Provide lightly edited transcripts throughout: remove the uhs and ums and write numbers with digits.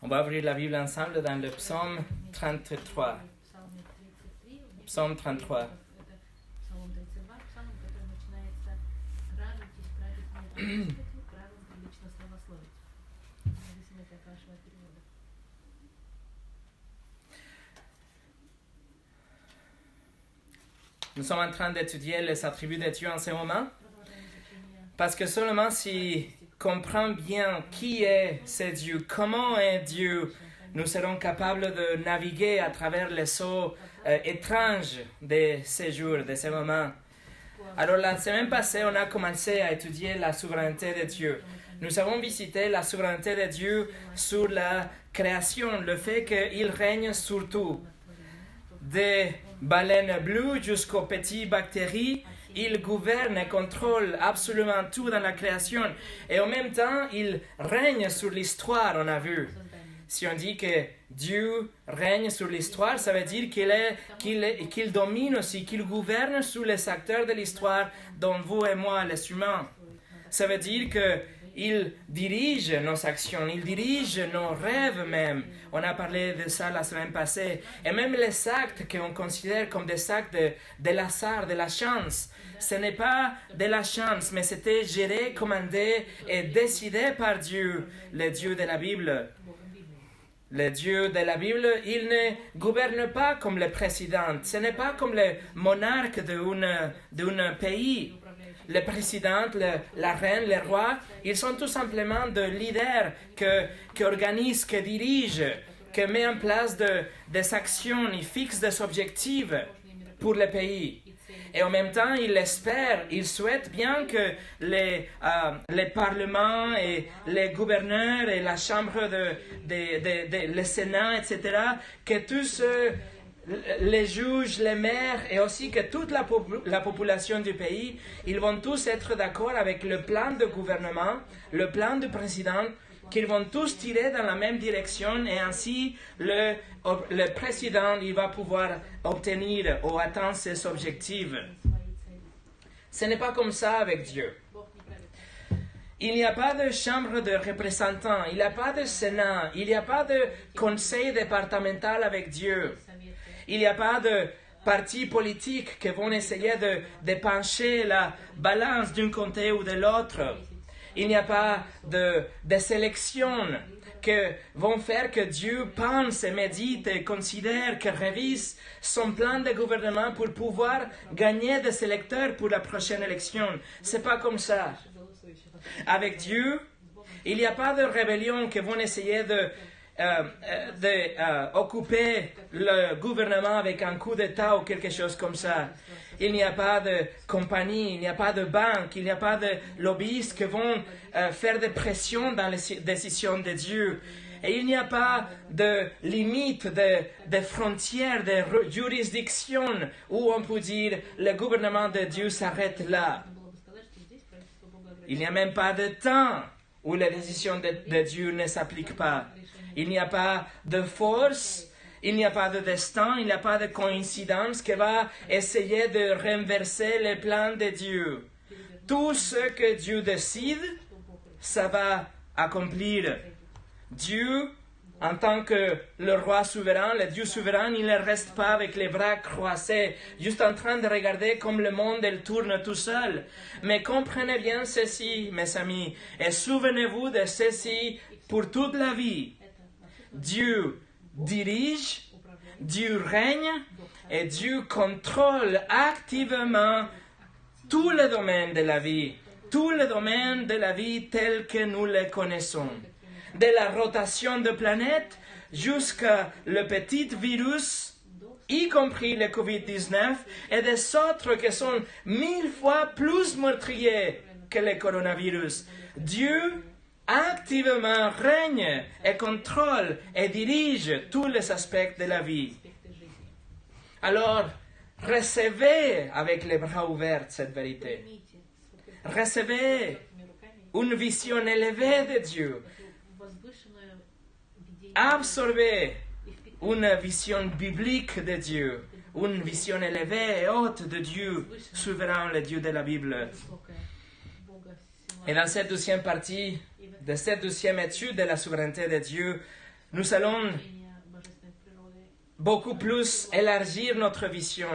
On va ouvrir la Bible ensemble dans le psaume 33. Psaume 33. Nous sommes en train d'étudier les attributs de Dieu en ce moment, parce que seulement si on comprend bien qui est ce Dieu, comment est Dieu, nous serons capables de naviguer à travers les eaux étranges de ces jours, de ces moments. Alors la semaine passée, on a commencé à étudier la souveraineté de Dieu. Nous avons visité la souveraineté de Dieu sur la création, le fait qu'il règne sur tout. Des baleines bleues jusqu'aux petites bactéries, il gouverne et contrôle absolument tout dans la création. Et en même temps, il règne sur l'histoire, on a vu. Si on dit que Dieu règne sur l'histoire, ça veut dire qu'il domine aussi, qu'il gouverne sur les acteurs de l'histoire, dont vous et moi, les humains. Ça veut dire qu'il dirige nos actions, il dirige nos rêves même. On a parlé de ça la semaine passée. Et même les actes qu'on considère comme des actes de l'hasard, de la chance. Ce n'est pas de la chance, mais c'était géré, commandé et décidé par Dieu, le Dieu de la Bible. Le Dieu de la Bible, il ne gouverne pas comme le président. Ce n'est pas comme le monarque d'un pays. Le président, la reine, le roi, ils sont tout simplement des leaders qui organisent, qui dirigent, qui mettent en place des actions, ils fixent des objectifs pour le pays. Et en même temps, il espère, il souhaite bien que les parlements et les gouverneurs et la chambre le Sénat, etc., que tous les juges, les maires et aussi que toute la population du pays, ils vont tous être d'accord avec le plan de gouvernement, le plan du président, qu'ils vont tous tirer dans la même direction et ainsi le président il va pouvoir obtenir ou atteindre ses objectifs. Ce n'est pas comme ça avec Dieu. Il n'y a pas de chambre de représentants, il n'y a pas de Sénat, il n'y a pas de conseil départemental avec Dieu. Il n'y a pas de partis politiques qui vont essayer de pencher la balance d'un côté ou de l'autre. Il n'y a pas de sélection qui vont faire que Dieu pense et médite et considère, que révise son plan de gouvernement pour pouvoir gagner des électeurs pour la prochaine élection. C'est pas comme ça. Avec Dieu, il n'y a pas de rébellion qui vont essayer occuper le gouvernement avec un coup d'État ou quelque chose comme ça. Il n'y a pas de compagnie, il n'y a pas de banque, il n'y a pas de lobbyistes qui vont faire des pressions dans les décisions de Dieu. Et il n'y a pas de limite, de frontières, de juridiction où on peut dire le gouvernement de Dieu s'arrête là. Il n'y a même pas de temps où les décisions de Dieu ne s'appliquent pas. Il n'y a pas de force, il n'y a pas de destin, il n'y a pas de coïncidence qui va essayer de renverser les plans de Dieu. Tout ce que Dieu décide, ça va accomplir. Dieu, en tant que le roi souverain, le Dieu souverain, il ne reste pas avec les bras croisés, juste en train de regarder comme le monde il tourne tout seul. Mais comprenez bien ceci, mes amis, et souvenez-vous de ceci pour toute la vie. Dieu dirige, Dieu règne et Dieu contrôle activement tous les domaines de la vie, tous les domaines de la vie tels que nous les connaissons. De la rotation de planètes jusqu'à le petit virus, y compris le COVID-19, et des autres qui sont 1000 fois plus meurtriers que le coronavirus. Dieu activement règne et contrôle et dirige tous les aspects de la vie. Alors, recevez avec les bras ouverts cette vérité. Recevez une vision élevée de Dieu. Absorbez une vision biblique de Dieu, une vision élevée et haute de Dieu, souverain, le Dieu de la Bible. Et dans cette deuxième partie de cette deuxième étude de la souveraineté de Dieu, nous allons beaucoup plus élargir notre vision.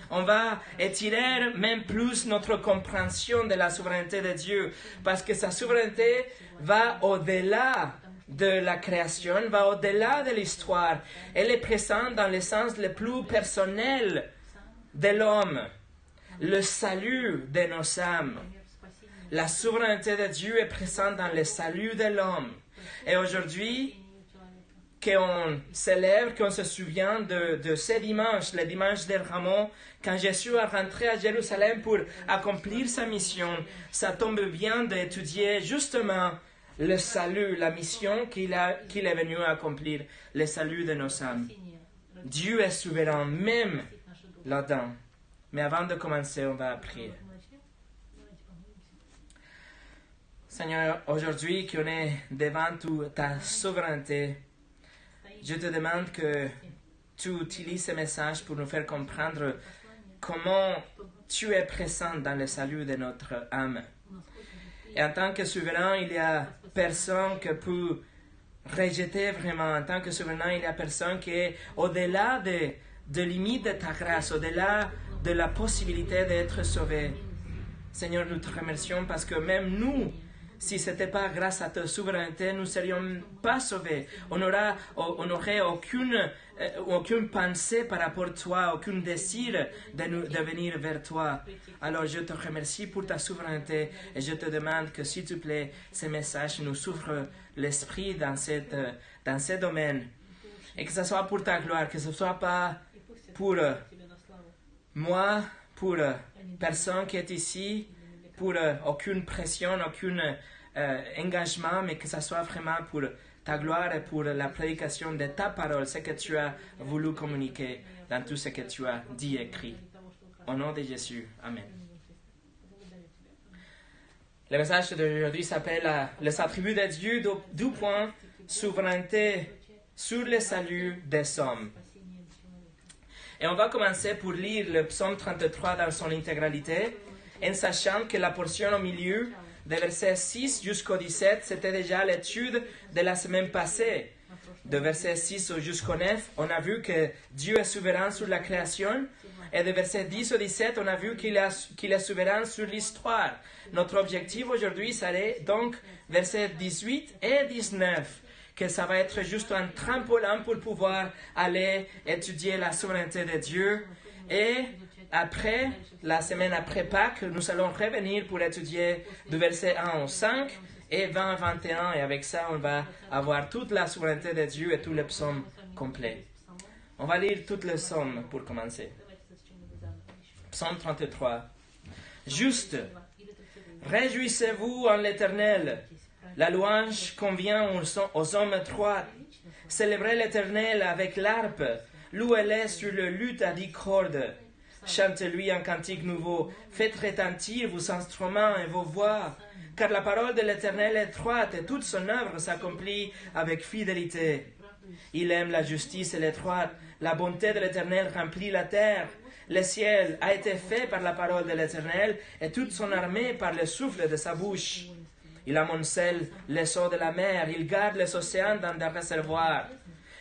On va étirer même plus notre compréhension de la souveraineté de Dieu, parce que sa souveraineté va au-delà de la création, va au-delà de l'histoire. Elle est présente dans le sens le plus personnel de l'homme, le salut de nos âmes. La souveraineté de Dieu est présente dans le salut de l'homme. Et aujourd'hui, qu'on célèbre, qu'on se souvient de ce dimanche, le dimanche des Rameaux, quand Jésus est rentré à Jérusalem pour accomplir sa mission, ça tombe bien d'étudier justement le salut, la mission qu'il est venu accomplir, le salut de nos âmes. Dieu est souverain même là-dedans. Mais avant de commencer, on va prier. Seigneur, aujourd'hui qu'on est devant ta souveraineté, je te demande que tu utilises ce message pour nous faire comprendre comment tu es présent dans le salut de notre âme. Et en tant que souverain, il y a personne qui peut rejeter vraiment. En tant que souverain, il y a personne qui est au-delà de limites de ta grâce, au-delà de la possibilité d'être sauvé. Seigneur, nous te remercions parce que même nous, si ce n'était pas grâce à ta souveraineté, nous ne serions pas sauvés. On n'aurait aucune pensée par rapport à toi, aucun désir de venir vers toi. Alors je te remercie pour ta souveraineté et je te demande que, s'il te plaît, ce message nous ouvre l'esprit dans ce domaine. Et que ce soit pour ta gloire, que ce ne soit pas pour moi, pour personne qui est ici, pour aucune pression, aucun engagement, mais que ce soit vraiment pour ta gloire et pour la prédication de ta parole, ce que tu as voulu communiquer dans tout ce que tu as dit et écrit. Au nom de Jésus. Amen. Le message d'aujourd'hui s'appelle les attributs de Dieu, du point souveraineté sur le salut des hommes. Et on va commencer pour lire le psaume 33 dans son intégralité, en sachant que la portion au milieu, des versets 6 jusqu'au 17, c'était déjà l'étude de la semaine passée. De versets 6 jusqu'au 9, on a vu que Dieu est souverain sur la création. Et de versets 10 au 17, on a vu qu'il est souverain sur l'histoire. Notre objectif aujourd'hui serait donc versets 18 et 19, que ça va être juste un tremplin pour pouvoir aller étudier la souveraineté de Dieu. Et après, la semaine après Pâques, nous allons revenir pour étudier du verset 1 au 5 et 20 à 21. Et avec ça, on va avoir toute la souveraineté de Dieu et tout le psaume complet. On va lire tout le psaume pour commencer. Psaume 33. Juste, réjouissez-vous en l'Éternel. La louange convient aux hommes droits. Célébrez l'Éternel avec l'harpe. Louez-le sur le luth à 10 cordes. Chantez-lui un cantique nouveau. Faites retentir vos instruments et vos voix. Car la parole de l'Éternel est droite et toute son œuvre s'accomplit avec fidélité. Il aime la justice et les droites. La bonté de l'Éternel remplit la terre. Le ciel a été fait par la parole de l'Éternel et toute son armée par le souffle de sa bouche. Il amoncelle les eaux de la mer. Il garde les océans dans des réservoirs.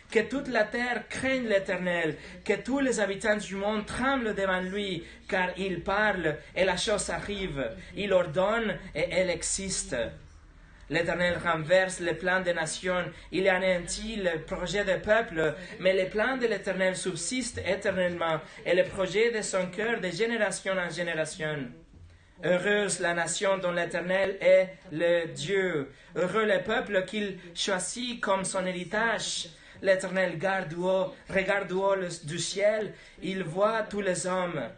Que toute la terre craigne l'Éternel, que tous les habitants du monde tremblent devant lui, car il parle et la chose arrive. Il ordonne et elle existe. L'Éternel renverse les plans des nations, il anéantit le projet des peuples, mais les plans de l'Éternel subsistent éternellement, et le projet de son cœur de génération en génération. Heureuse la nation dont l'Éternel est le Dieu. Heureux le peuple qu'il choisit comme son héritage. L'Éternel regarde du haut du ciel, il voit tous les hommes.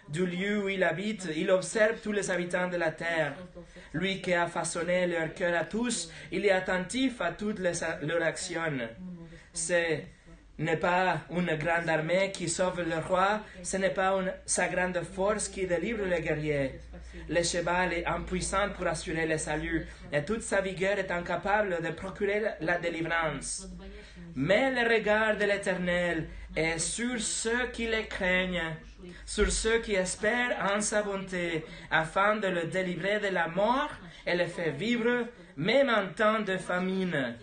Du lieu où il habite, il observe tous les habitants de la terre. Lui qui a façonné leur cœur à tous, il est attentif à toutes leurs actions. Ce n'est pas une grande armée qui sauve le roi, ce n'est pas sa grande force qui délivre les guerriers. Le cheval est impuissant pour assurer le salut, et toute sa vigueur est incapable de procurer la délivrance. Mais le regard de l'Éternel est sur ceux qui le craignent, sur ceux qui espèrent en sa bonté, afin de le délivrer de la mort et le faire vivre, même en temps de famine.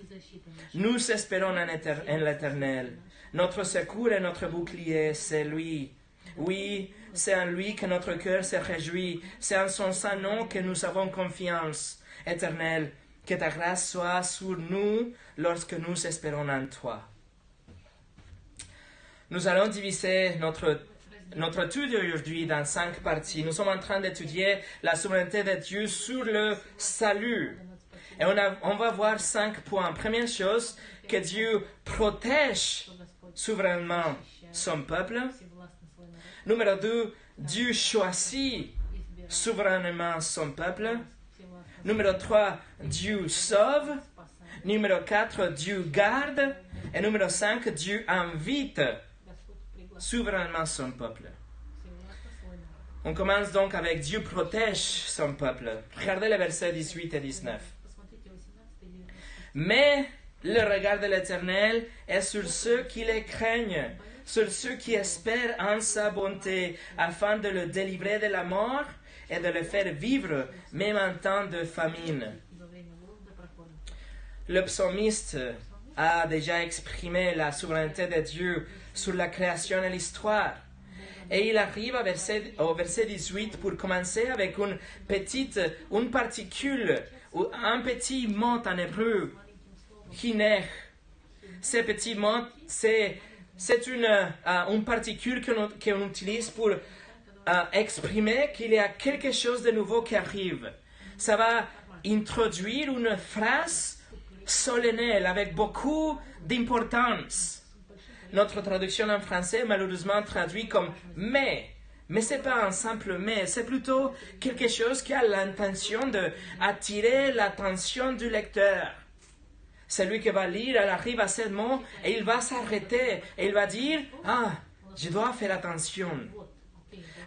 Nous espérons en l'Éternel. Notre secours et notre bouclier, c'est lui. Oui, c'est en lui que notre cœur se réjouit. C'est en son saint nom que nous avons confiance. Éternel, que ta grâce soit sur nous lorsque nous espérons en toi. Nous allons diviser notre étude aujourd'hui dans 5 parties. Nous sommes en train d'étudier la souveraineté de Dieu sur le salut. Et on va voir 5 points. Première chose, que Dieu protège souverainement son peuple. Numéro 2, Dieu choisit souverainement son peuple. Numéro 3, Dieu sauve. Numéro 4, Dieu garde. Et numéro 5, Dieu invite souverainement son peuple. On commence donc avec Dieu protège son peuple. Regardez les versets 18 et 19. Mais le regard de l'Éternel est sur ceux qui le craignent, sur ceux qui espèrent en sa bonté, afin de le délivrer de la mort et de le faire vivre, même en temps de famine. Le psalmiste a déjà exprimé la souveraineté de Dieu sur la création et l'histoire. Et il arrive au verset 18 pour commencer avec une particule, ou un petit mot en hébreu, hinech. Ce petit mot, c'est une particule qu'on utilise pour exprimer qu'il y a quelque chose de nouveau qui arrive. Ça va introduire une phrase solennelle avec beaucoup d'importance. Notre traduction en français, malheureusement, traduit comme « mais ». Mais ce n'est pas un simple « mais », c'est plutôt quelque chose qui a l'intention d'attirer l'attention du lecteur. Celui qui va lire, elle arrive à ce mot et il va s'arrêter et il va dire « Ah, je dois faire attention ».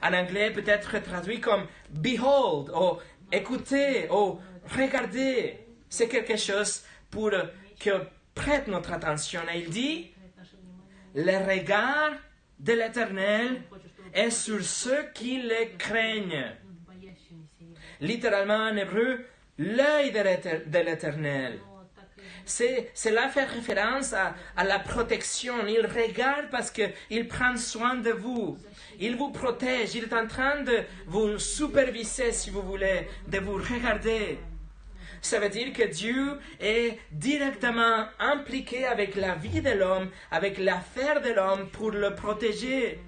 En anglais, peut-être traduit comme « behold » ou « écoutez » ou « regardez ». C'est quelque chose pour que prête notre attention. Et il dit le regard de l'Éternel est sur ceux qui le craignent. Littéralement en hébreu, l'œil de l'Éternel. Cela fait référence à la protection. Il regarde parce qu'il prend soin de vous. Il vous protège. Il est en train de vous superviser, si vous voulez, de vous regarder. Ça veut dire que Dieu est directement impliqué avec la vie de l'homme, avec l'affaire de l'homme pour le protéger.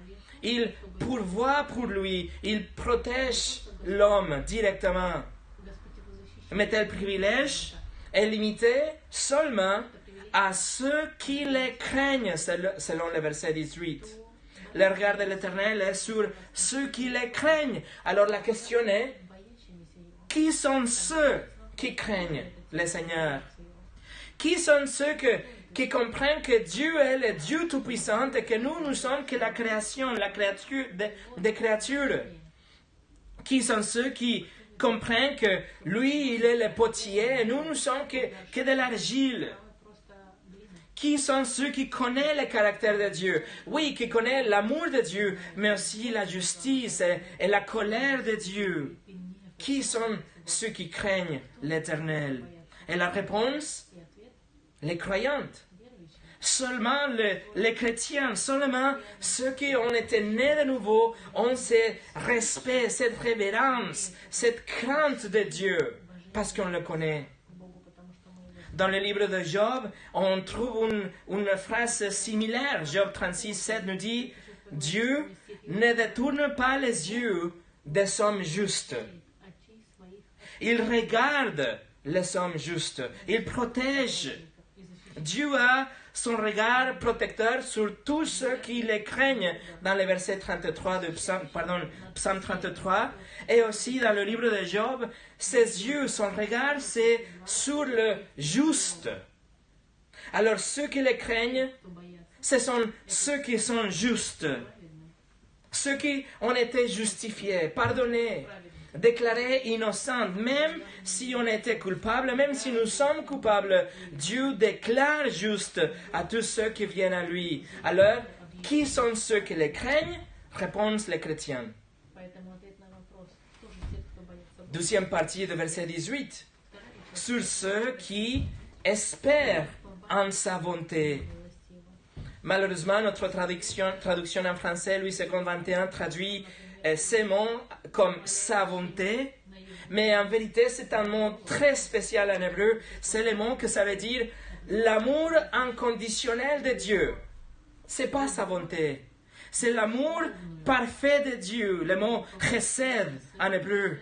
Il pourvoit pour lui, il protège l'homme directement. Mais tel privilège est limité seulement à ceux qui les craignent, selon le verset 18. Le regard de l'Éternel est sur ceux qui les craignent. Alors la question est, qui sont ceux qui craignent le Seigneur? Qui sont ceux qui comprennent que Dieu est le Dieu Tout-Puissant et que nous sommes que la création, la créature des créatures? Qui sont ceux qui comprennent que lui, il est le potier et nous ne sommes que de l'argile? Qui sont ceux qui connaissent le caractère de Dieu? Oui, qui connaissent l'amour de Dieu, mais aussi la justice et la colère de Dieu. Qui sont ceux qui craignent l'Éternel? Et la réponse, les croyantes. Seulement les chrétiens, seulement ceux qui ont été nés de nouveau ont ce respect, cette révérence, cette crainte de Dieu, parce qu'on le connaît. Dans le livre de Job, on trouve une phrase similaire. Job 36:7 nous dit « Dieu ne détourne pas les yeux des hommes justes. Il regarde les hommes justes. Il protège. Dieu a son regard protecteur sur tous ceux qui le craignent dans le verset 33 de Psaume 33. Et aussi dans le livre de Job, ses yeux, son regard, c'est sur le juste. Alors ceux qui le craignent, ce sont ceux qui sont justes. Ceux qui ont été justifiés, pardonnés. déclarés innocents, même si on était coupable, même si nous sommes coupables. Dieu déclare juste à tous ceux qui viennent à lui. Alors, qui sont ceux qui les craignent? Réponse les chrétiens. Deuxième partie de verset 18. Sur ceux qui espèrent en sa bonté. Malheureusement, notre traduction en français, Louis II 21, traduit ces mots comme sa bonté, mais en vérité, c'est un mot très spécial en hébreu. C'est le mot que ça veut dire l'amour inconditionnel de Dieu. C'est pas sa bonté. C'est l'amour parfait de Dieu. Le mot chesed en hébreu.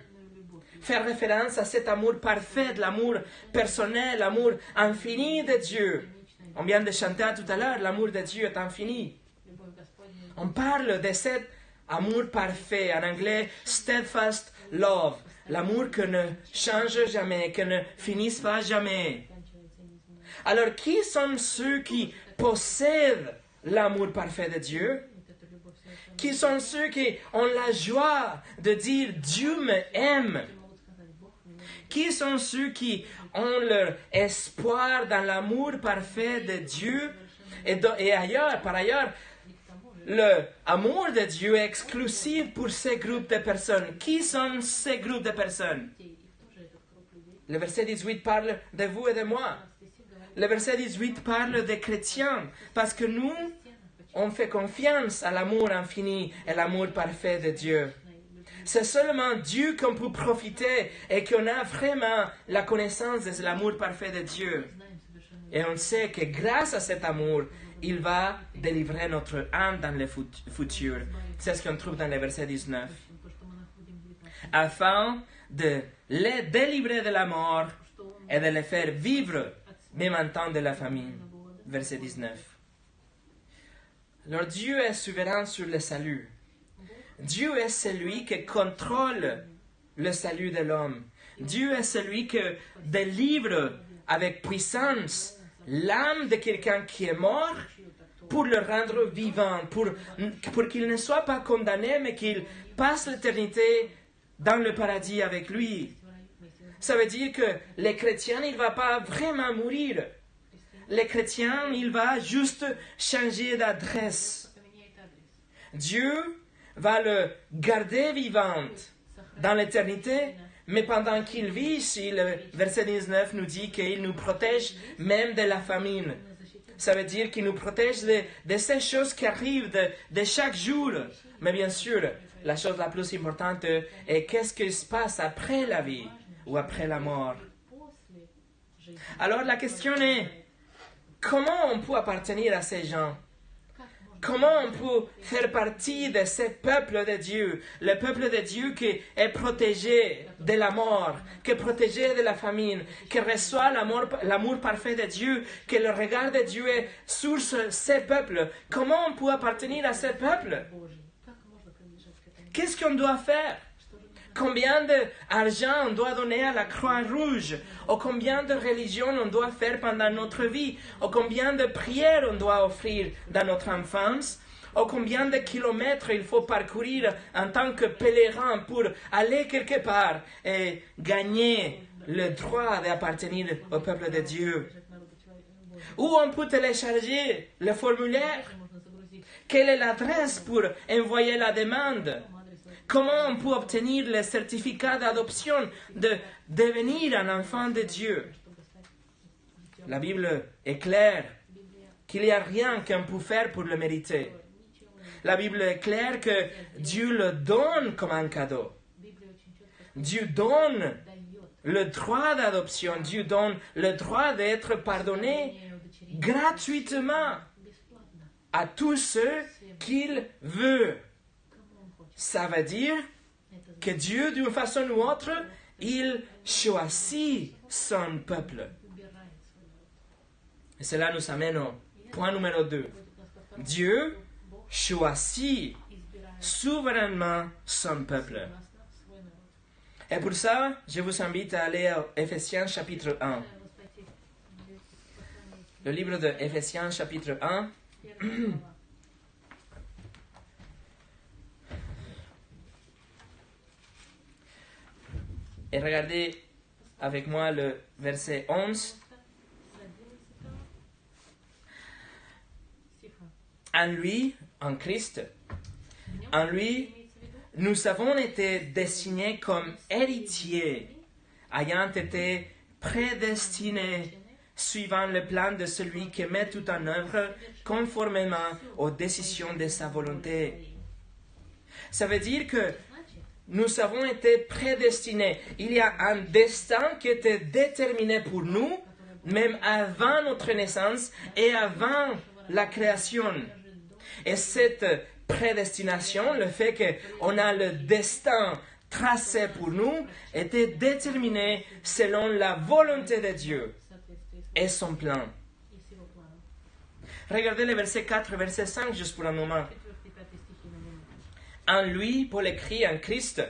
Faire référence à cet amour parfait, l'amour personnel, l'amour infini de Dieu. On vient de chanter tout à l'heure, l'amour de Dieu est infini. On parle de cet amour parfait, en anglais, steadfast love, l'amour qui ne change jamais, qui ne finit pas jamais. Alors, qui sont ceux qui possèdent l'amour parfait de Dieu? Qui sont ceux qui ont la joie de dire « Dieu me aime » ? Qui sont ceux qui ont leur espoir dans l'amour parfait de Dieu et ailleurs, par ailleurs, l'amour de Dieu est exclusif pour ces groupes de personnes. Qui sont ces groupes de personnes? Le verset 18 parle de vous et de moi. Le verset 18 parle des chrétiens parce que nous, on fait confiance à l'amour infini et l'amour parfait de Dieu. C'est seulement Dieu qu'on peut profiter et qu'on a vraiment la connaissance de l'amour parfait de Dieu. Et on sait que grâce à cet amour, il va délivrer notre âme dans le futur. C'est ce qu'on trouve dans le verset 19. Afin de les délivrer de la mort et de les faire vivre, même en temps de la famine. Verset 19. Alors Dieu est souverain sur le salut. Dieu est celui qui contrôle le salut de l'homme. Dieu est celui qui délivre avec puissance l'âme de quelqu'un qui est mort pour le rendre vivant, pour qu'il ne soit pas condamné, mais qu'il passe l'éternité dans le paradis avec lui. Ça veut dire que les chrétiens, il ne va pas vraiment mourir. Les chrétiens, il va juste changer d'adresse. Dieu va le garder vivante dans l'éternité, mais pendant qu'il vit ici, le verset 19 nous dit qu'il nous protège même de la famine. Ça veut dire qu'il nous protège de ces choses qui arrivent de chaque jour. Mais bien sûr, la chose la plus importante est qu'est-ce qui se passe après la vie ou après la mort. Alors la question est, comment on peut appartenir à ces gens? Comment on peut faire partie de ce peuple de Dieu, le peuple de Dieu qui est protégé de la mort, qui est protégé de la famine, qui reçoit l'amour parfait de Dieu, que le regard de Dieu est sur ce peuple? Comment on peut appartenir à ce peuple? Qu'est-ce qu'on doit faire? Combien d'argent on doit donner à la Croix-Rouge? Ou combien de religions on doit faire pendant notre vie? Ou combien de prières on doit offrir dans notre enfance? Ou combien de kilomètres il faut parcourir en tant que pèlerin pour aller quelque part et gagner le droit d'appartenir au peuple de Dieu? Où on peut télécharger le formulaire? Quelle est l'adresse pour envoyer la demande? Comment on peut obtenir le certificat d'adoption de devenir un enfant de Dieu? La Bible est claire qu'il n'y a rien qu'on peut faire pour le mériter. La Bible est claire que Dieu le donne comme un cadeau. Dieu donne le droit d'adoption. Dieu donne le droit d'être pardonné gratuitement à tous ceux qu'il veut. Ça veut dire que Dieu, d'une façon ou autre, il choisit son peuple. Et cela nous amène au point numéro 2. Dieu choisit souverainement son peuple. Et pour ça, je vous invite à aller à Éphésiens chapitre 1. Le livre de Éphésiens chapitre 1. Et regardez avec moi le verset 11. En lui, en Christ, en lui, nous avons été destinés comme héritiers, ayant été prédestinés suivant le plan de celui qui met tout en œuvre conformément aux décisions de sa volonté. Ça veut dire que nous avons été prédestinés. Il y a un destin qui était déterminé pour nous, même avant notre naissance et avant la création. Et cette prédestination, le fait qu'on a le destin tracé pour nous, était déterminé selon la volonté de Dieu et son plan. Regardez le verset 4 et verset 5 juste pour un moment. En lui, Paul écrit en Christ,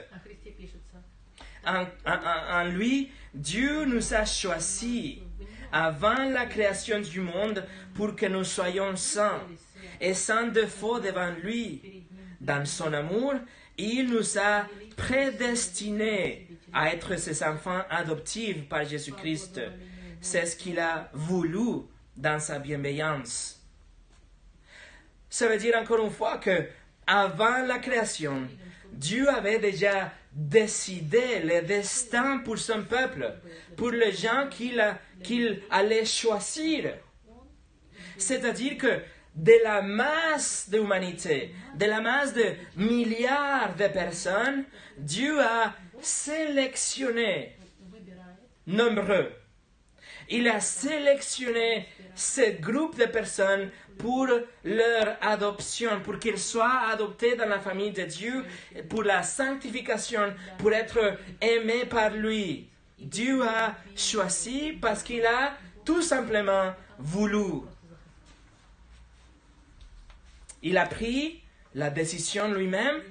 en lui, Dieu nous a choisis avant la création du monde pour que nous soyons saints et sans défaut devant lui. Dans son amour, il nous a prédestinés à être ses enfants adoptifs par Jésus-Christ. C'est ce qu'il a voulu dans sa bienveillance. Ça veut dire encore une fois que avant la création, Dieu avait déjà décidé le destin pour son peuple, pour les gens qu'il allait choisir. C'est-à-dire que de la masse de l'humanité, de la masse de milliards de personnes, Dieu a sélectionné nombreux. Il a sélectionné ce groupe de personnes pour leur adoption, pour qu'ils soient adoptés dans la famille de Dieu, pour la sanctification, pour être aimés par lui. Dieu a choisi parce qu'il a tout simplement voulu. Il a pris la décision lui-même.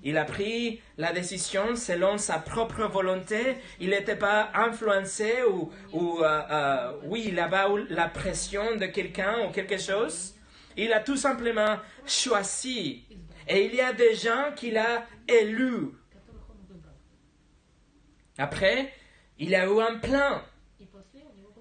Il a pris la décision selon sa propre volonté. Il n'était pas influencé il avait la pression de quelqu'un ou quelque chose. Il a tout simplement choisi. Et il y a des gens qu'il a élus. Après, il a eu un plan.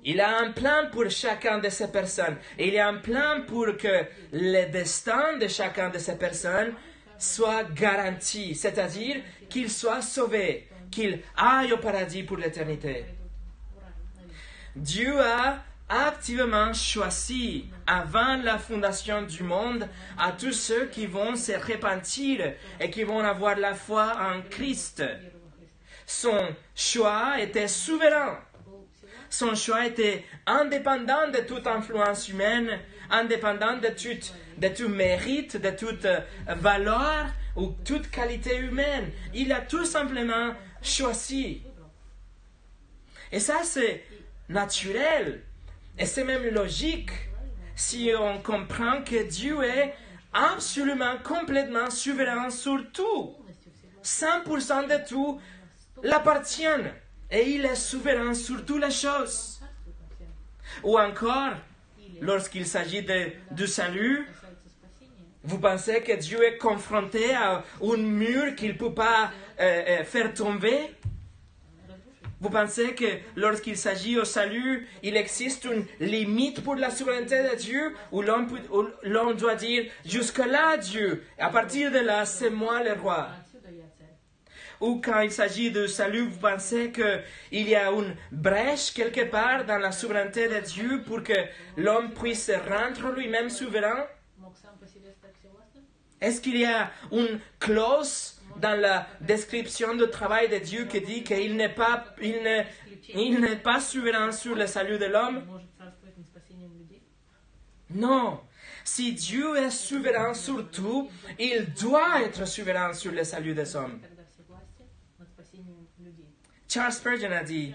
Il a un plan pour chacun de ces personnes. Et il y a un plan pour que le destin de chacun de ces personnes soit garanti, c'est-à-dire qu'il soit sauvé, qu'il aille au paradis pour l'éternité. Dieu a activement choisi, avant la fondation du monde, à tous ceux qui vont se repentir et qui vont avoir la foi en Christ. Son choix était souverain. Son choix était indépendant de toute influence humaine, indépendant de tout mérite, de toute valeur ou toute qualité humaine. Il a tout simplement choisi. Et ça, c'est naturel. Et c'est même logique si on comprend que Dieu est absolument, complètement souverain sur tout. 100% de tout l'appartient. Et il est souverain sur toutes les choses. Ou encore, lorsqu'il s'agit du salut, vous pensez que Dieu est confronté à un mur qu'il ne peut pas faire tomber? Vous pensez que lorsqu'il s'agit au salut, il existe une limite pour la souveraineté de Dieu, où l'homme doit dire « jusque-là, Dieu, à partir de là, c'est moi le roi ». Ou quand il s'agit de salut, vous pensez qu'il y a une brèche quelque part dans la souveraineté de Dieu pour que l'homme puisse se rendre lui-même souverain? Est-ce qu'il y a une clause dans la description du travail de Dieu qui dit qu'il n'est pas souverain sur le salut de l'homme? Non. Si Dieu est souverain sur tout, il doit être souverain sur le salut des hommes. Charles Spurgeon a dit,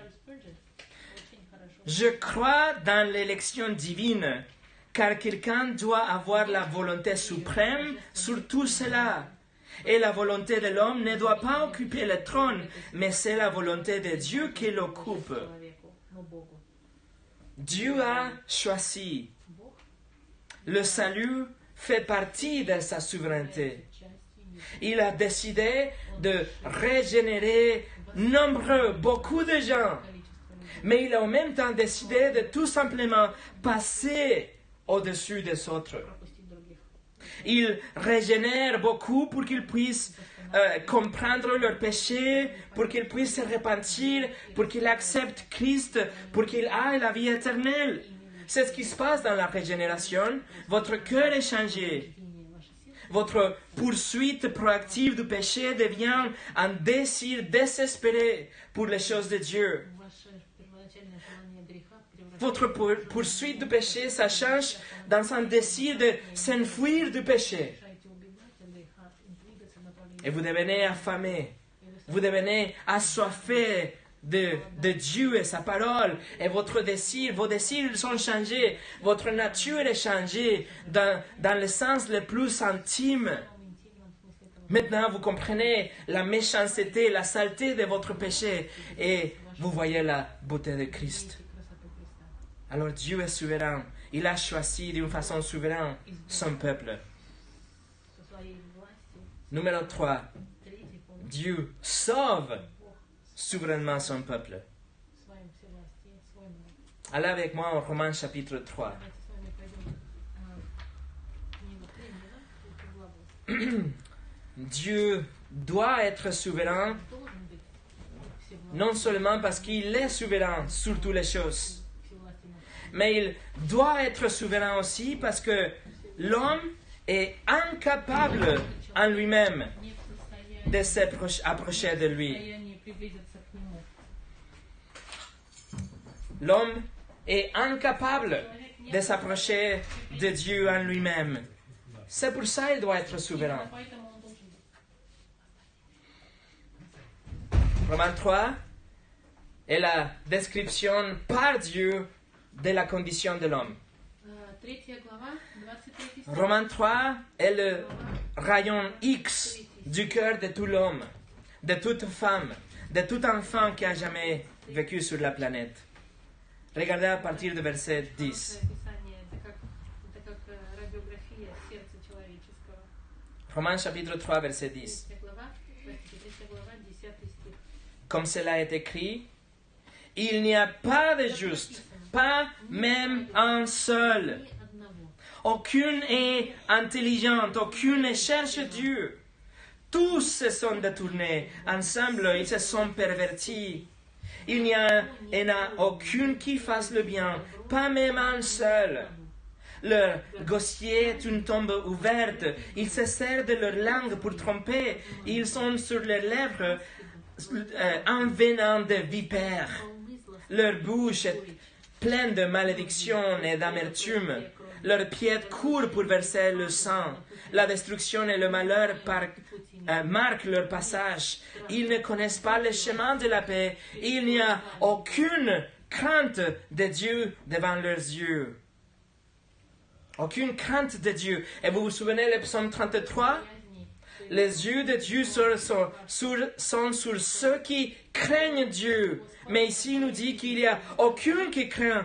« Je crois dans l'élection divine, car quelqu'un doit avoir la volonté suprême sur tout cela. Et la volonté de l'homme ne doit pas occuper le trône, mais c'est la volonté de Dieu qui l'occupe. » Dieu a choisi. Le salut fait partie de sa souveraineté. Il a décidé de régénérer nombreux, beaucoup de gens. Mais il a en même temps décidé de tout simplement passer au-dessus des autres. Il régénère beaucoup pour qu'ils puissent comprendre leurs péchés, pour qu'ils puissent se repentir, pour qu'ils acceptent Christ, pour qu'ils aient la vie éternelle. C'est ce qui se passe dans la régénération. Votre cœur est changé. Votre poursuite proactive du péché devient un désir désespéré pour les choses de Dieu. Votre poursuite du péché, ça change dans un désir de s'enfuir du péché. Et vous devenez affamé. Vous devenez assoiffé de Dieu et sa parole. Et vos désirs sont changés. Votre nature est changée dans le sens le plus intime. Maintenant, vous comprenez la méchanceté, la saleté de votre péché. Et vous voyez la beauté de Christ. Alors Dieu est souverain. Il a choisi d'une façon souveraine son peuple. Numéro 3. Dieu sauve souverainement son peuple. Allez avec moi en Romains chapitre 3. Dieu doit être souverain, non seulement parce qu'il est souverain sur toutes les choses, mais il doit être souverain aussi parce que l'homme est incapable en lui-même de s'approcher de lui. L'homme est incapable de s'approcher de Dieu en lui-même. C'est pour ça qu'il doit être souverain. Romains 3 est la description par Dieu de la condition de l'homme. Romains 3 est le rayon X du cœur de tout l'homme, de toute femme, de tout enfant qui a jamais vécu sur la planète. Regardez à partir du verset 10. Romains chapitre 3, verset 10. Comme cela est écrit, il n'y a pas de juste, pas même un seul. Aucune est intelligente, aucune ne cherche Dieu. Tous se sont détournés, ensemble ils se sont pervertis. Il n'y en a aucune qui fasse le bien, pas même un seul. Leur gosier est une tombe ouverte, ils se servent de leur langue pour tromper, ils ont sur leurs lèvres un venin de vipère. Leur bouche est pleine de malédiction et d'amertume. Leurs pieds courent pour verser le sang. La destruction et le malheur marquent leur passage. Ils ne connaissent pas le chemin de la paix. Il n'y a aucune crainte de Dieu devant leurs yeux. Aucune crainte de Dieu. Et vous vous souvenez le psaume 33? Les yeux de Dieu sont sur ceux qui craignent Dieu. Mais ici, il nous dit qu'il n'y a aucune qui craint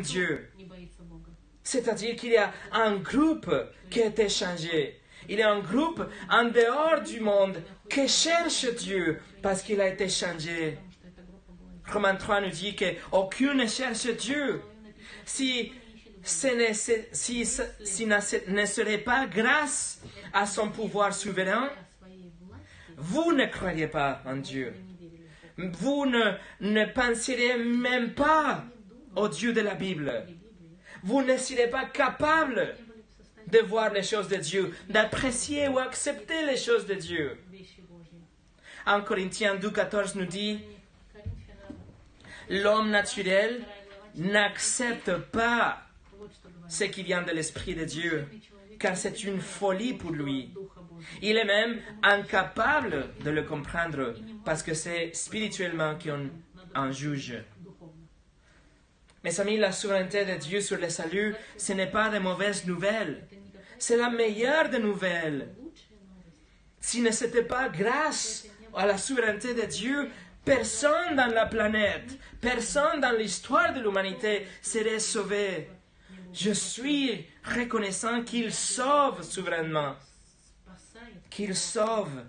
Dieu. C'est-à-dire qu'il y a un groupe qui a été changé. Il y a un groupe en dehors du monde qui cherche Dieu parce qu'il a été changé. Romains 3 nous dit qu'aucune ne cherche Dieu. Si ce ne serait pas grâce à son pouvoir souverain, vous ne croiriez pas en Dieu. Vous ne penseriez même pas au Dieu de la Bible. Vous ne serez pas capable de voir les choses de Dieu, d'apprécier ou accepter les choses de Dieu. 1 Corinthiens 2,14 nous dit, l'homme naturel n'accepte pas ce qui vient de l'Esprit de Dieu, car c'est une folie pour lui. Il est même incapable de le comprendre, parce que c'est spirituellement qu'on en juge. Mes amis, la souveraineté de Dieu sur le salut, ce n'est pas de mauvaises nouvelles. C'est la meilleure des nouvelles. Si ne c'était pas grâce à la souveraineté de Dieu, personne dans la planète, personne dans l'histoire de l'humanité serait sauvé. Je suis reconnaissant qu'il sauve souverainement. Qu'il sauve.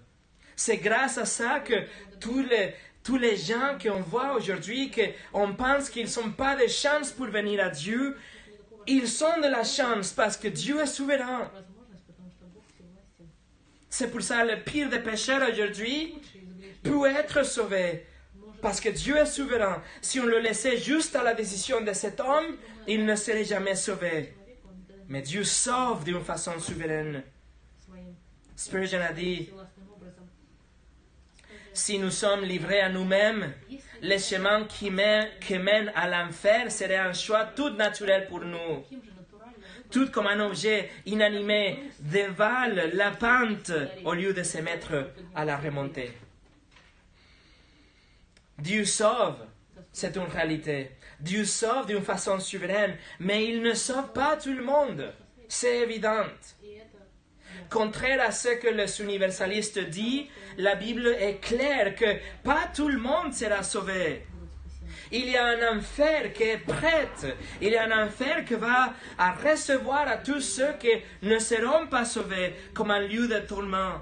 C'est grâce à ça que tous les gens qu'on voit aujourd'hui, qu'on pense qu'ils n'ont pas de chance pour venir à Dieu, ils ont de la chance parce que Dieu est souverain. C'est pour ça que le pire des pécheurs aujourd'hui peut être sauvé. Parce que Dieu est souverain. Si on le laissait juste à la décision de cet homme, il ne serait jamais sauvé. Mais Dieu sauve d'une façon souveraine. Spurgeon a dit, si nous sommes livrés à nous-mêmes, le chemin qui mène à l'enfer serait un choix tout naturel pour nous. Tout comme un objet inanimé dévale la pente au lieu de se mettre à la remontée. Dieu sauve, c'est une réalité. Dieu sauve d'une façon souveraine, mais il ne sauve pas tout le monde. C'est évident. Contraire à ce que les universalistes disent, la Bible est claire que pas tout le monde sera sauvé. Il y a un enfer qui est prêt. Il y a un enfer qui va à recevoir à tous ceux qui ne seront pas sauvés comme un lieu de tourment.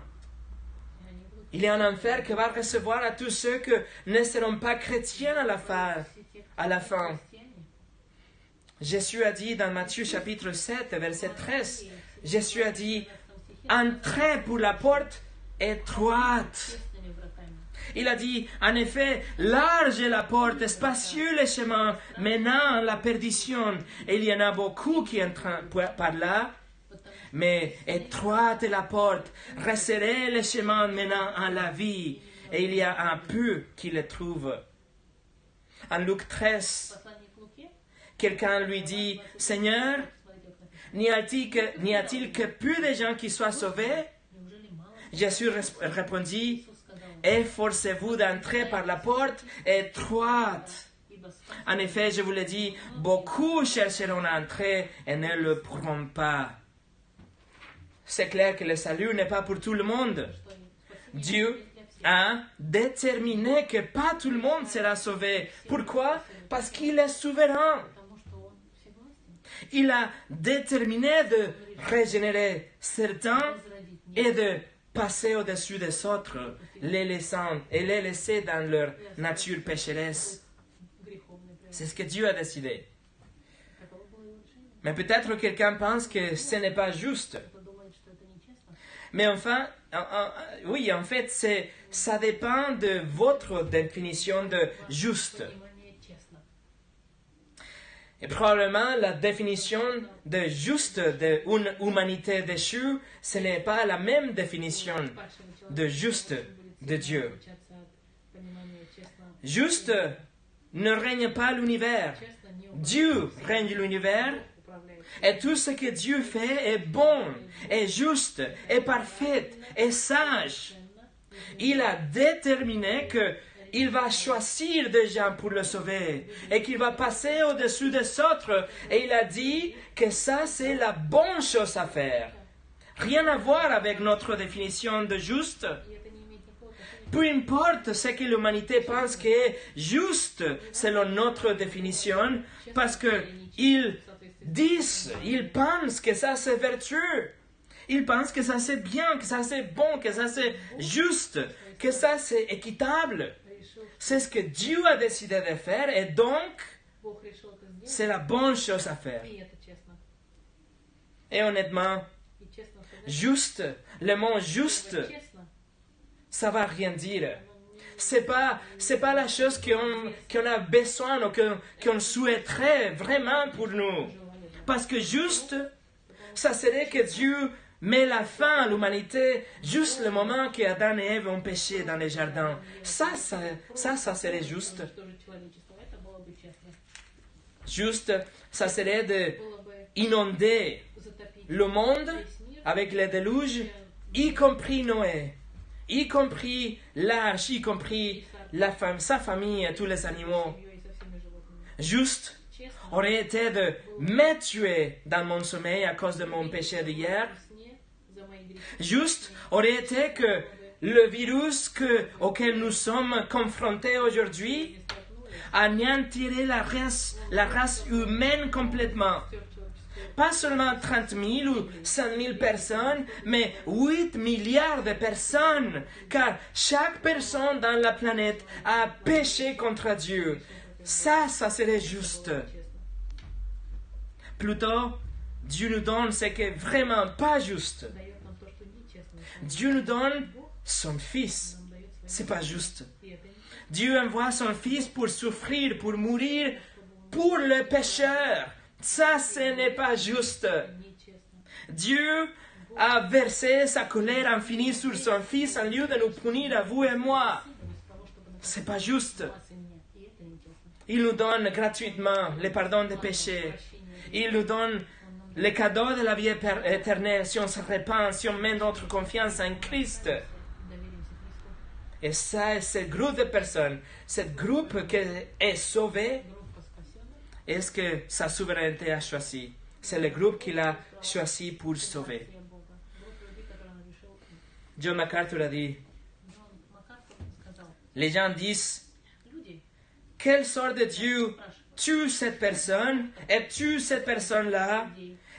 Il y a un enfer qui va recevoir à tous ceux qui ne seront pas chrétiens à la fin. Jésus a dit dans Matthieu chapitre 7, verset 13, Jésus a dit, « Entrez pour la porte étroite. » Il a dit, en effet, large est la porte, spacieux le chemin menant à la perdition. Et il y en a beaucoup qui entrent par là. Mais étroite est la porte, resserré le chemin menant à la vie. Et il y a un peu qui le trouvent. En Luc 13, quelqu'un lui dit, « Seigneur, n'y a-t-il que peu de gens qui soient sauvés ?» Jésus répondit, « Efforcez-vous d'entrer par la porte étroite. En effet, je vous le dis, beaucoup chercheront à entrer et ne le pourront pas. » C'est clair que le salut n'est pas pour tout le monde. Dieu a déterminé que pas tout le monde sera sauvé. Pourquoi? Parce qu'il est souverain. Il a déterminé de régénérer certains et de passer au-dessus des autres, les laissant et les laisser dans leur nature pécheresse. C'est ce que Dieu a décidé. Mais peut-être quelqu'un pense que ce n'est pas juste. Mais enfin, oui, en fait, ça dépend de votre définition de juste. Et probablement, la définition de juste d'une humanité déchue, ce n'est pas la même définition de juste de Dieu. Juste ne règne pas l'univers. Dieu règne l'univers. Et tout ce que Dieu fait est bon, est juste, est parfait, est sage. Il a déterminé qu'il va choisir des gens pour le sauver et qu'il va passer au-dessus des autres. Et il a dit que ça, c'est la bonne chose à faire. Rien à voir avec notre définition de juste. Peu importe ce que l'humanité pense qui est juste selon notre définition, parce qu'ils disent, ils pensent que ça c'est vertueux. Ils pensent que ça c'est bien, que ça c'est bon, que ça c'est juste, que ça c'est équitable. C'est ce que Dieu a décidé de faire et donc c'est la bonne chose à faire. Et honnêtement, juste, le mot juste, ça va rien dire. C'est pas la chose qu'on a besoin ou qu'on souhaiterait vraiment pour nous. Parce que juste, ça serait que Dieu met la fin à l'humanité juste le moment qu'Adam et Ève ont péché dans les jardins. Ça serait juste. Juste, ça serait d'inonder le monde avec le déluge, y compris Noé, y compris l'arche, y compris sa famille et tous les animaux. Juste aurait été de me tuer dans mon sommeil à cause de mon péché d'hier. Juste aurait été que le virus auquel nous sommes confrontés aujourd'hui anéantirait la race humaine complètement. pas seulement 30 000 ou 5 000 personnes, mais 8 milliards de personnes, car chaque personne dans la planète a péché contre Dieu. Ça serait juste. Plutôt, Dieu nous donne ce qui est vraiment pas juste. Dieu nous donne son Fils. C'est pas juste. Dieu envoie son Fils pour souffrir, pour mourir, pour le pécheur. Ça, ce n'est pas juste. Dieu a versé sa colère infinie sur son Fils en lieu de nous punir à vous et moi. C'est pas juste. Il nous donne gratuitement le pardon des péchés. Il nous donne le cadeau de la vie éternelle si on se repent, si on met notre confiance en Christ. Et ça, ce groupe de personnes, ce groupe qui est sauvé, est-ce que sa souveraineté a choisi? C'est le groupe qu'il a choisi pour sauver. John MacArthur a dit, les gens disent, quelle sorte de Dieu tue cette personne et tue cette personne-là?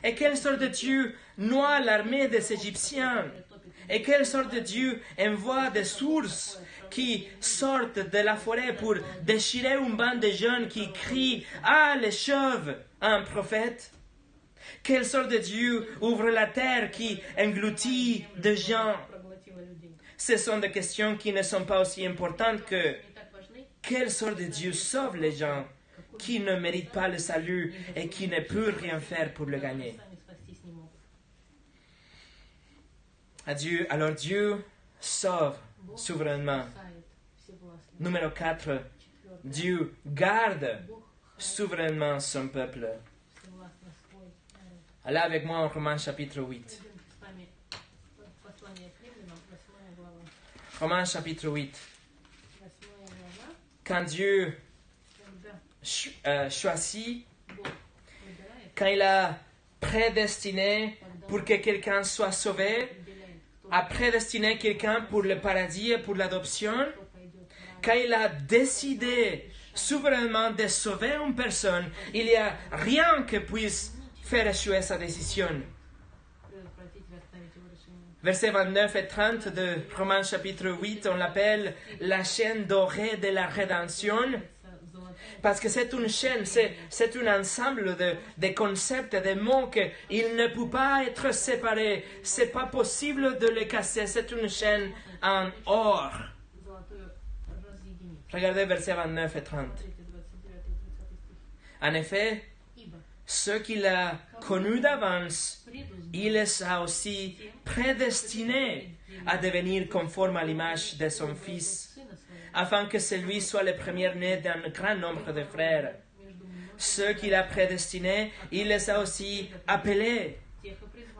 Et quelle sorte de Dieu noie l'armée des Égyptiens? Et quelle sorte de Dieu envoie des sources qui sortent de la forêt pour déchirer une bande de jeunes qui crient « Ah, les chauves !» à un prophète? Quelle sorte de Dieu ouvre la terre qui engloutit des gens? Ce sont des questions qui ne sont pas aussi importantes que quelle sorte de Dieu sauve les gens qui ne méritent pas le salut et qui ne peuvent rien faire pour le gagner. Alors Dieu sauve souverainement. Numéro 4, Dieu garde souverainement son peuple. Allez avec moi en Romains chapitre 8. Romains chapitre 8. Quand Dieu choisit, quand il a prédestiné pour que quelqu'un soit sauvé, a prédestiné quelqu'un pour le paradis et pour l'adoption, quand il a décidé souverainement de sauver une personne, il n'y a rien qui puisse faire échouer sa décision. Versets 29 et 30 de Romains chapitre 8, on l'appelle la chaîne dorée de la rédemption. Parce que c'est une chaîne, c'est un ensemble de concepts, de mots qu'il ne peut pas être séparé. C'est pas possible de les casser. C'est une chaîne en or. Regardez versets 29 et 30. En effet, ceux qu'il a connus d'avance, il les a aussi prédestinés à devenir conformes à l'image de son Fils, afin que celui soit le premier-né d'un grand nombre de frères. Ceux qu'il a prédestinés, il les a aussi appelés.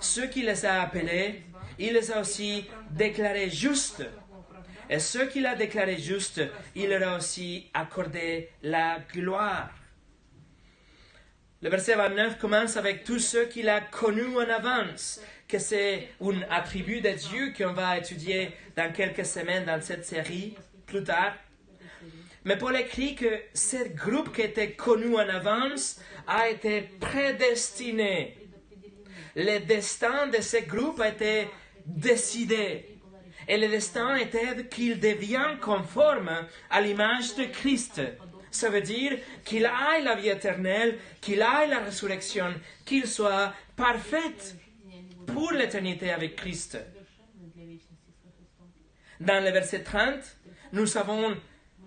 Ceux qu'il les a appelés, il les a aussi déclarés justes. Et ceux qu'il a déclarés justes, il leur a aussi accordé la gloire. Le verset 29 commence avec tous ceux qu'il a connus en avance, que c'est un attribut de Dieu qu'on va étudier dans quelques semaines dans cette série, plus tard. Mais Paul écrit que ce groupe qui était connu en avance a été prédestiné. Le destin de ce groupe a été décidé. Et le destin était qu'il devienne conforme à l'image de Christ. Ça veut dire qu'il ait la vie éternelle, qu'il ait la résurrection, qu'il soit parfait pour l'éternité avec Christ. Dans le verset 30, nous avons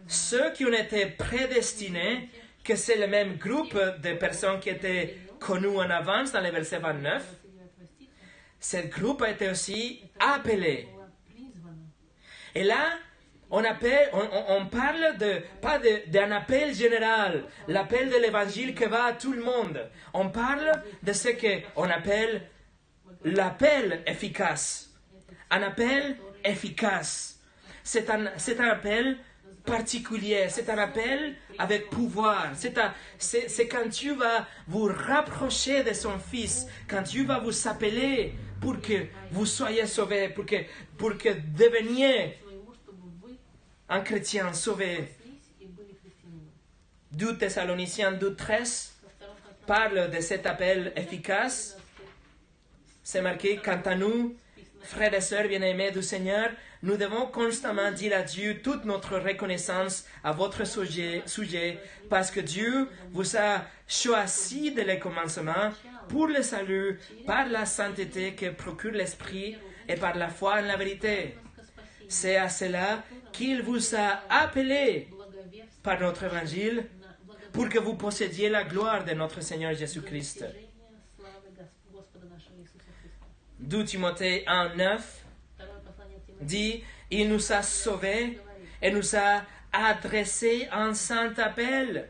ceux qui ont été prédestinés, que c'est le même groupe de personnes qui étaient connues en avance dans le verset 29. Ce groupe a été aussi appelé. Et là, on parle pas d'un appel général, l'appel de l'évangile qui va à tout le monde. On parle de ce qu'on appelle l'appel efficace. Un appel efficace. C'est un appel particulier, c'est un appel avec pouvoir. C'est quand Dieu va vous rapprocher de son Fils, quand Dieu va vous appeler pour que vous soyez sauvés, pour que deveniez un chrétien sauvé. 2 Thessaloniciens 2:13, parle de cet appel efficace. C'est marqué, quant à nous, frères et sœurs bien-aimés du Seigneur, nous devons constamment dire à Dieu toute notre reconnaissance à votre sujet, parce que Dieu vous a choisi dès le commencement pour le salut, par la sainteté que procure l'Esprit et par la foi en la vérité. C'est à cela qu'il vous a appelé par notre évangile pour que vous possédiez la gloire de notre Seigneur Jésus-Christ. 2 Timothée 1:9 dit, il nous a sauvés et nous a adressé un saint appel.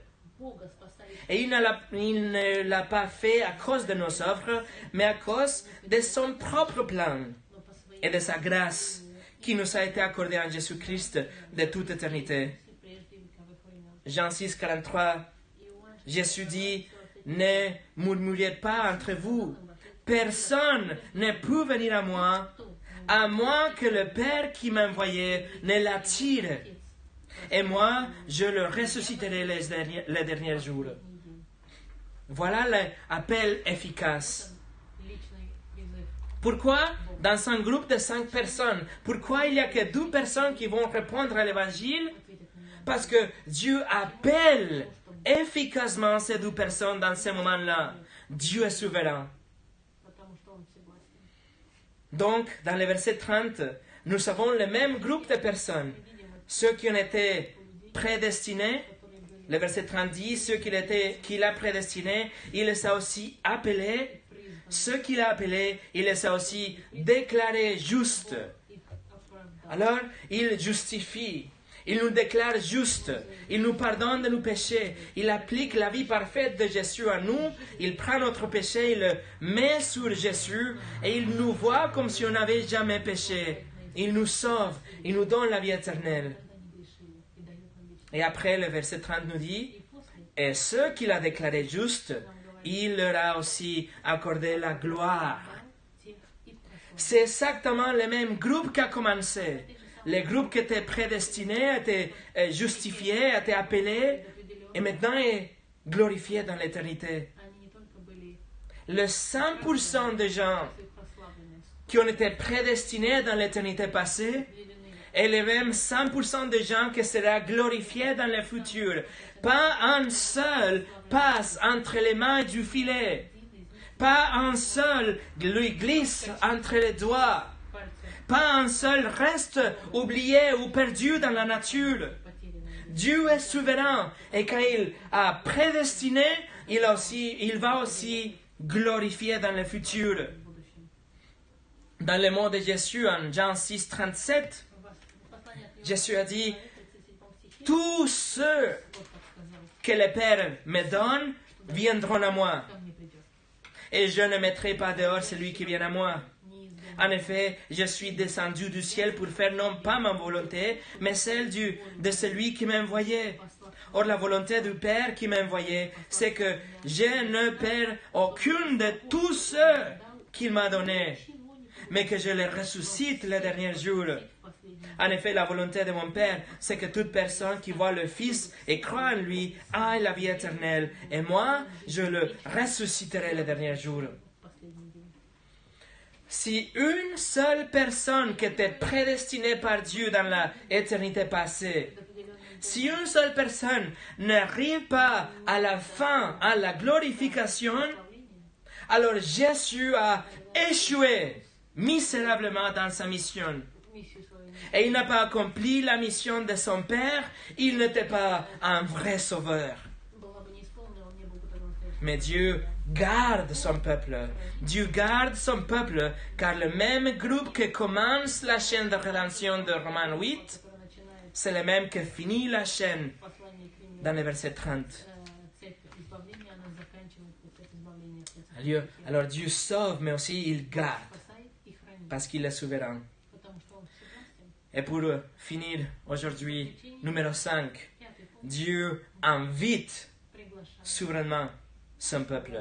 Et il ne l'a pas fait à cause de nos œuvres, mais à cause de son propre plan et de sa grâce qui nous a été accordée en Jésus-Christ de toute éternité. Jean 6:43, Jésus dit, ne murmurez pas entre vous. Personne ne peut venir à moins que le Père qui m'a envoyé ne l'attire. Et moi, je le ressusciterai les derniers jours. Voilà l'appel efficace. Pourquoi dans un groupe de 5 personnes, pourquoi il n'y a que 2 personnes qui vont répondre à l'évangile? Parce que Dieu appelle efficacement ces 2 personnes dans ce moment-là. Dieu est souverain. Donc, dans le verset 30, nous avons le même groupe de personnes. Ceux qui ont été prédestinés, le verset 30 dit, ceux qu'il a prédestinés, il les a aussi appelés. Ceux qu'il a appelés, il les a aussi déclarés justes. Alors, il justifie. Il nous déclare justes. Il nous pardonne de nos péchés. Il applique la vie parfaite de Jésus à nous. Il prend notre péché, il le met sur Jésus et il nous voit comme si on n'avait jamais péché. Il nous sauve. Il nous donne la vie éternelle. Et après, le verset 30 nous dit, et ceux qu'il a déclarés justes, il leur a aussi accordé la gloire. C'est exactement le même groupe qui a commencé. Le groupe qui était prédestiné, était justifié, était appelé, et maintenant est glorifié dans l'éternité. Le 100% des gens qui ont été prédestinés dans l'éternité passée, et les mêmes 100% des gens qui seront glorifiés dans le futur. Pas un seul passe entre les mains du filet. Pas un seul lui glisse entre les doigts. Pas un seul reste oublié ou perdu dans la nature. Dieu est souverain et quand il a prédestiné, il va aussi glorifier dans le futur. Dans le mot de Jésus en Jean 6:37, Jésus a dit, tous ceux que le Père me donne viendront à moi. Et je ne mettrai pas dehors celui qui vient à moi. En effet, je suis descendu du ciel pour faire non pas ma volonté, mais celle de celui qui m'a envoyé. Or, la volonté du Père qui m'a envoyé, c'est que je ne perds aucune de tous ceux qu'il m'a donnés, mais que je les ressuscite le dernier jour. En effet, la volonté de mon Père, c'est que toute personne qui voit le Fils et croit en lui ait la vie éternelle. Et moi, je le ressusciterai le dernier jour. Si une seule personne qui était prédestinée par Dieu dans l'éternité passée, si une seule personne n'arrive pas à la fin, à la glorification, alors Jésus a échoué misérablement dans sa mission. Et il n'a pas accompli la mission de son Père, il n'était pas un vrai sauveur. Mais Dieu garde son peuple. Dieu garde son peuple, car le même groupe qui commence la chaîne de rédemption de Romains 8, c'est le même qui finit la chaîne dans le verset 30. Alors Dieu sauve, mais aussi il garde, parce qu'il est souverain. Et pour finir aujourd'hui, numéro 5, Dieu invite souverainement son peuple.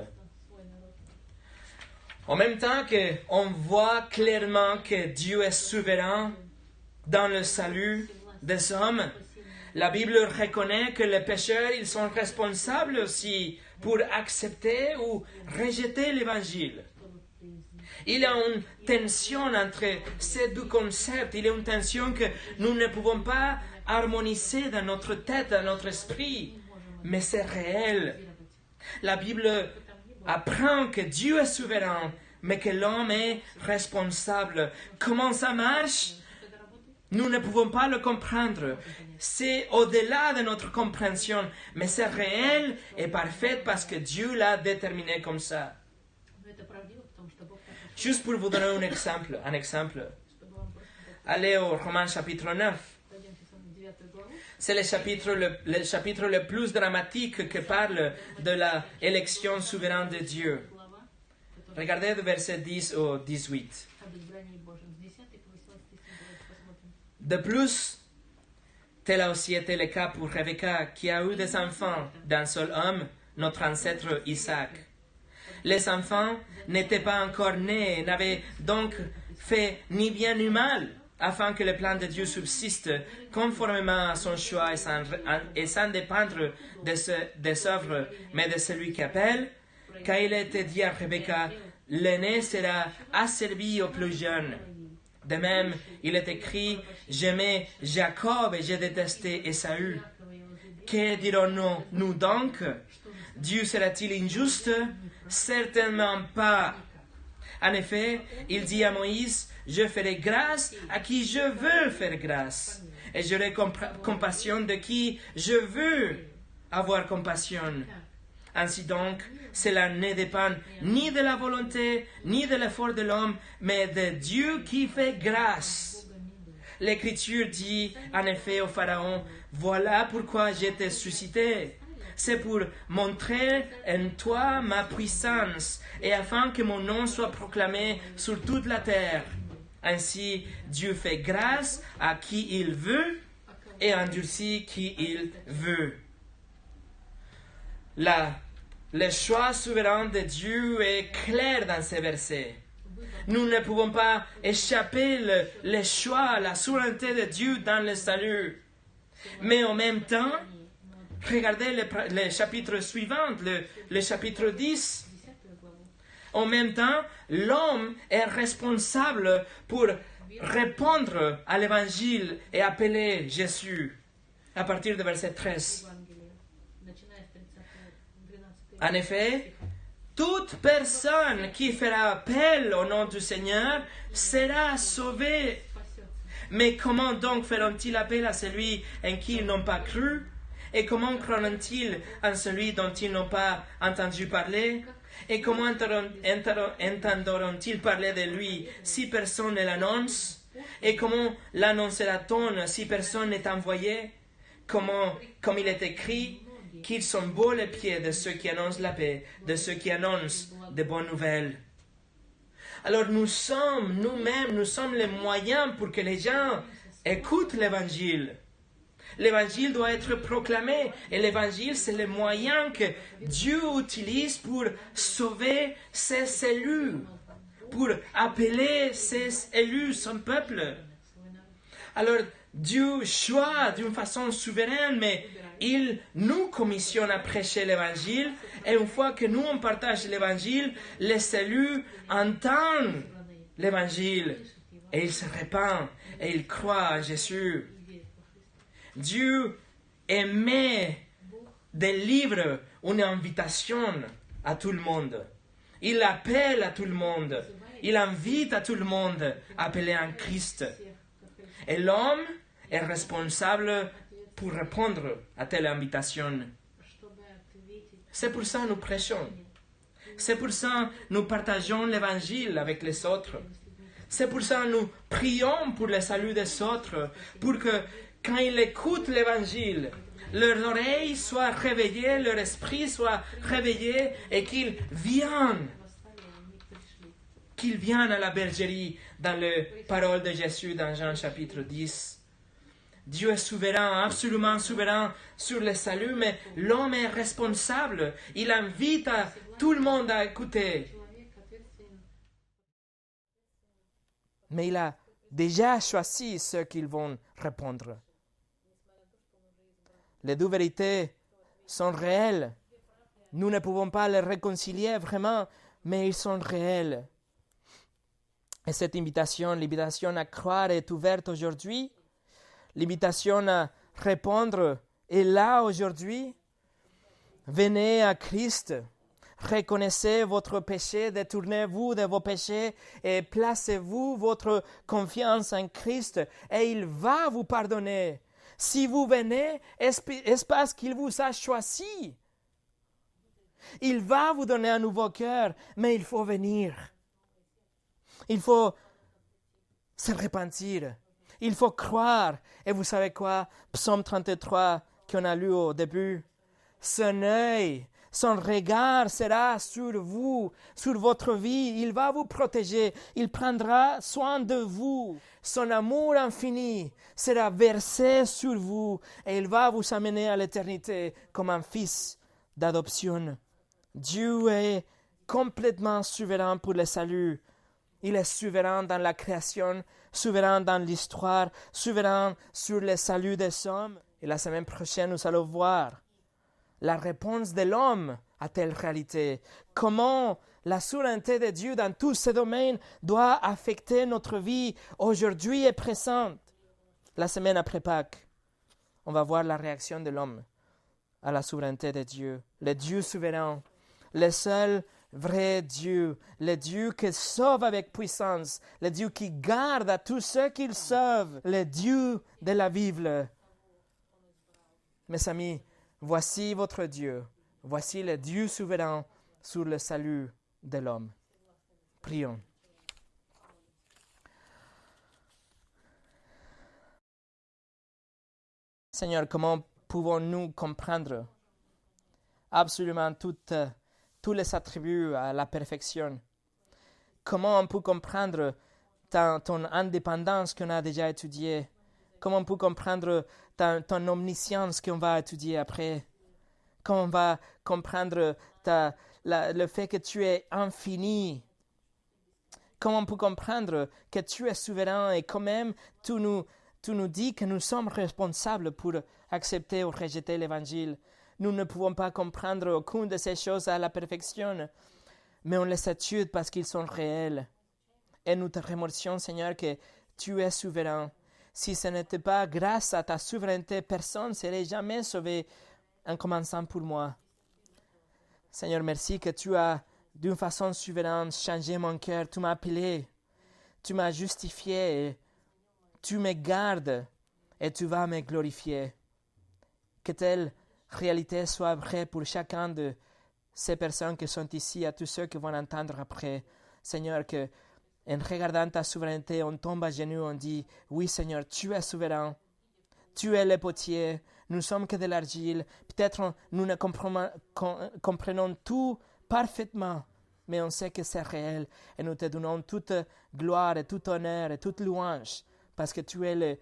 En même temps qu'on voit clairement que Dieu est souverain dans le salut des hommes, La Bible reconnaît que les pécheurs, ils sont responsables aussi pour accepter ou rejeter l'Évangile. Il y a une tension entre ces deux concepts. Il y a une tension que nous ne pouvons pas harmoniser dans notre tête, dans notre esprit. Mais c'est réel. La Bible apprend que Dieu est souverain, mais que l'homme est responsable. Comment ça marche? Nous ne pouvons pas le comprendre. C'est au-delà de notre compréhension, mais c'est réel et parfait parce que Dieu l'a déterminé comme ça. Juste pour vous donner un exemple. Allez au Romains chapitre 9. C'est le chapitre le plus dramatique qui parle de l'élection souveraine de Dieu. Regardez le verset 10 au 18. De plus, tel a aussi été le cas pour Rebecca, qui a eu des enfants d'un seul homme, notre ancêtre Isaac. Les enfants n'étaient pas encore nés et n'avaient donc fait ni bien ni mal, afin que le plan de Dieu subsiste conformément à son choix et sans dépendre des œuvres, mais de celui qui appelle. Car il a été dit à Rebecca, l'aîné sera asservi au plus jeune. De même, il est écrit, j'aimais Jacob et j'ai détesté Ésaü. Que dirons-nous donc? Dieu sera-t-il injuste? Certainement pas. En effet, il dit à Moïse, je ferai grâce à qui je veux faire grâce, et j'aurai compassion de qui je veux avoir compassion. Ainsi donc, cela ne dépend ni de la volonté, ni de l'effort de l'homme, mais de Dieu qui fait grâce. L'Écriture dit en effet au Pharaon, voilà pourquoi je t'ai suscité. C'est pour montrer en toi ma puissance, et afin que mon nom soit proclamé sur toute la terre. Ainsi, Dieu fait grâce à qui il veut, et endurcit qui il veut. Le choix souverain de Dieu est clair dans ces versets. Nous ne pouvons pas échapper le choix, la souveraineté de Dieu dans le salut. Mais en même temps, regardez le chapitre suivant, le chapitre 10. En même temps, l'homme est responsable pour répondre à l'évangile et appeler Jésus. À partir du verset 13. En effet, toute personne qui fera appel au nom du Seigneur sera sauvée. Mais comment donc feront-ils appel à celui en qui ils n'ont pas cru? Et comment croiront-ils en celui dont ils n'ont pas entendu parler? Et comment entendront-ils parler de lui si personne ne l'annonce? Et comment l'annoncera-t-on si personne n'est envoyé? Comme il est écrit, qu'ils sont beaux les pieds de ceux qui annoncent la paix, de ceux qui annoncent de bonnes nouvelles. Alors nous sommes les moyens pour que les gens écoutent l'Évangile. L'Évangile doit être proclamé et l'Évangile c'est le moyen que Dieu utilise pour sauver ses élus, pour appeler ses élus, son peuple. Alors Dieu choisit d'une façon souveraine, mais il nous commissionne à prêcher l'Évangile, et une fois que nous on partage l'Évangile, les élus entendent l'Évangile, et ils se répandent, et ils croient en Jésus. Dieu aimait des livres, une invitation à tout le monde. Il appelle à tout le monde. Il invite à tout le monde à appeler en Christ. Et l'homme est responsable pour répondre à telle invitation. C'est pour ça que nous prêchons. C'est pour ça que nous partageons l'évangile avec les autres. C'est pour ça que nous prions pour le salut des autres, pour que quand ils écoutent l'évangile, leurs oreilles soient réveillées, leur esprit soit réveillé et qu'ils viennent à la bergerie dans les paroles de Jésus dans Jean chapitre 10. Dieu est souverain, absolument souverain sur le salut, mais l'homme est responsable. Il invite tout le monde à écouter. Mais il a déjà choisi ceux qui vont répondre. Les deux vérités sont réelles. Nous ne pouvons pas les réconcilier vraiment, mais ils sont réels. Et cette invitation, l'invitation à croire est ouverte aujourd'hui. L'invitation à répondre est là aujourd'hui. Venez à Christ. Reconnaissez votre péché, détournez-vous de vos péchés et placez-vous votre confiance en Christ et il va vous pardonner. Si vous venez, est-ce parce qu'il vous a choisi. Il va vous donner un nouveau cœur, mais il faut venir. Il faut se repentir. Il faut croire. Et vous savez quoi? Psaume 33 qu'on a lu au début. Son œil, son regard sera sur vous, sur votre vie. Il va vous protéger. Il prendra soin de vous. Son amour infini sera versé sur vous et il va vous amener à l'éternité comme un fils d'adoption. Dieu est complètement souverain pour le salut. Il est souverain dans la création, souverain dans l'histoire, souverain sur le salut des hommes. Et la semaine prochaine, nous allons voir la réponse de l'homme à telle réalité. Comment la souveraineté de Dieu dans tous ces domaines doit affecter notre vie aujourd'hui et présente. La semaine après Pâques, on va voir la réaction de l'homme à la souveraineté de Dieu. Le Dieu souverain, le seul vrai Dieu, le Dieu qui sauve avec puissance, le Dieu qui garde à tous ceux qu'il sauve, le Dieu de la Bible. Mes amis, voici votre Dieu, voici le Dieu souverain sur le salut de l'homme. Prions. Seigneur, comment pouvons-nous comprendre absolument tous les attributs à la perfection? Comment on peut comprendre ton indépendance qu'on a déjà étudiée? Comment on peut comprendre ton omniscience qu'on va étudier après? Comment on va comprendre le fait que tu es infini? Comment on peut comprendre que tu es souverain et quand même tu nous dis que nous sommes responsables pour accepter ou rejeter l'Évangile? Nous ne pouvons pas comprendre aucune de ces choses à la perfection, mais on les étudie parce qu'ils sont réels. Et nous te remercions, Seigneur, que tu es souverain. Si ce n'était pas grâce à ta souveraineté, personne ne serait jamais sauvé, en commençant pour moi. Seigneur, merci que tu as, d'une façon souveraine, changé mon cœur. Tu m'as appelé, tu m'as justifié, et tu me gardes et tu vas me glorifier. Que telle réalité soit vraie pour chacun de ces personnes qui sont ici, à tous ceux qui vont entendre après. Seigneur, que en regardant ta souveraineté, on tombe à genoux, on dit, oui Seigneur, tu es souverain, tu es le potier, nous sommes que de l'argile. Peut-être nous ne comprenons tout parfaitement, mais on sait que c'est réel et nous te donnons toute gloire et tout honneur et toute louange parce que tu es le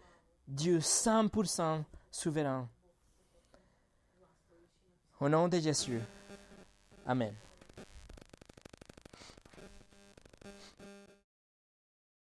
Dieu 100% souverain. Au nom de Jésus. Amen.